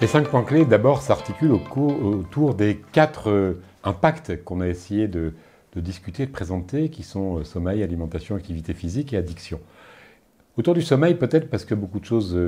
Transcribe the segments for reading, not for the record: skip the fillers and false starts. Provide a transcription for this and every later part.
Les 5 points clés, d'abord, s'articulent autour des 4 impacts qu'on a essayé de discuter, de présenter, qui sont sommeil, alimentation, activité physique et addiction. Autour du sommeil, peut-être parce que beaucoup de choses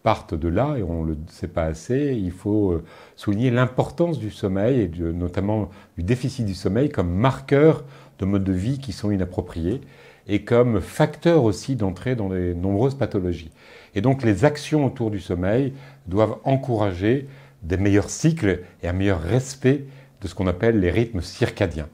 partent de là et on ne le sait pas assez, il faut souligner l'importance du sommeil et notamment du déficit du sommeil comme marqueur de modes de vie qui sont inappropriés et comme facteur aussi d'entrée dans les nombreuses pathologies. Et donc les actions autour du sommeil doivent encourager des meilleurs cycles et un meilleur respect de ce qu'on appelle les rythmes circadiens.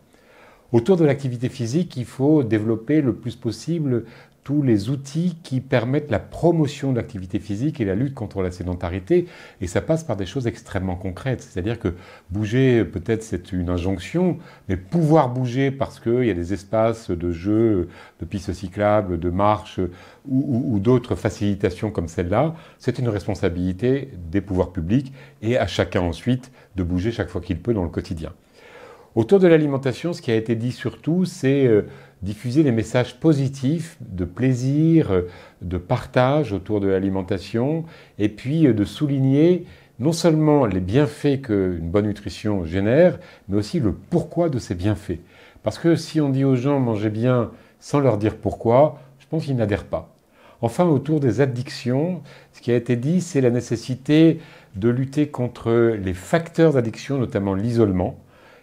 Autour de l'activité physique, il faut développer le plus possible tous les outils qui permettent la promotion de l'activité physique et la lutte contre la sédentarité. Et ça passe par des choses extrêmement concrètes. C'est-à-dire que bouger, peut-être c'est une injonction, mais pouvoir bouger parce qu'il y a des espaces de jeu, de pistes cyclables, de marche ou d'autres facilitations comme celle-là, c'est une responsabilité des pouvoirs publics et à chacun ensuite de bouger chaque fois qu'il peut dans le quotidien. Autour de l'alimentation, ce qui a été dit surtout, c'est diffuser les messages positifs de plaisir, de partage autour de l'alimentation, et puis de souligner non seulement les bienfaits qu'une bonne nutrition génère, mais aussi le pourquoi de ces bienfaits. Parce que si on dit aux gens « mangez bien » sans leur dire pourquoi, je pense qu'ils n'adhèrent pas. Enfin, autour des addictions, ce qui a été dit, c'est la nécessité de lutter contre les facteurs d'addiction, notamment l'isolement,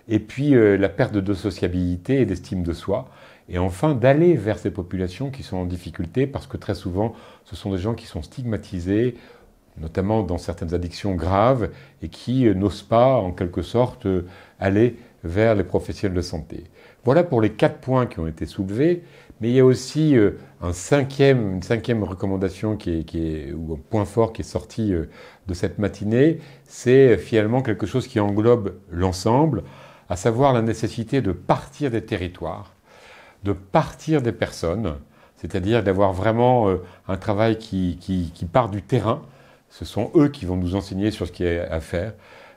et puis la perte de sociabilité et d'estime de soi. Et enfin, d'aller vers ces populations qui sont en difficulté, parce que très souvent, ce sont des gens qui sont stigmatisés, notamment dans certaines addictions graves, et qui n'osent pas, en quelque sorte, aller vers les professionnels de santé. Voilà pour les 4 points qui ont été soulevés, mais il y a aussi une cinquième recommandation ou un point fort qui est sorti de cette matinée, c'est finalement quelque chose qui englobe l'ensemble, à savoir la nécessité de partir des territoires, de partir des personnes, c'est-à-dire d'avoir vraiment un travail qui part du terrain, ce sont eux qui vont nous enseigner sur ce qui est à faire,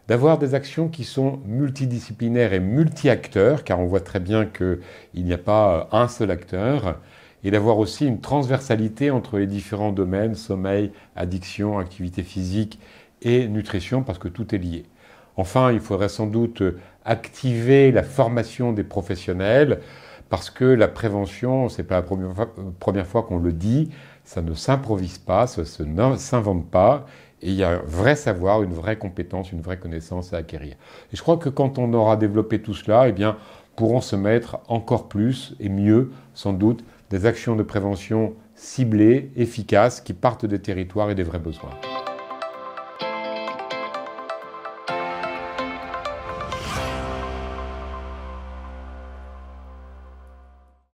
d'avoir des actions qui sont multidisciplinaires et multi-acteurs, car on voit très bien qu'il n'y a pas un seul acteur, et d'avoir aussi une transversalité entre les différents domaines, sommeil, addiction, activité physique et nutrition, parce que tout est lié. Enfin, il faudrait sans doute activer la formation des professionnels parce que la prévention, ce n'est pas la première fois qu'on le dit, ça ne s'improvise pas, ça ne s'invente pas et il y a un vrai savoir, une vraie compétence, une vraie connaissance à acquérir. Et je crois que quand on aura développé tout cela, eh bien, pourront se mettre encore plus et mieux, sans doute, des actions de prévention ciblées, efficaces, qui partent des territoires et des vrais besoins.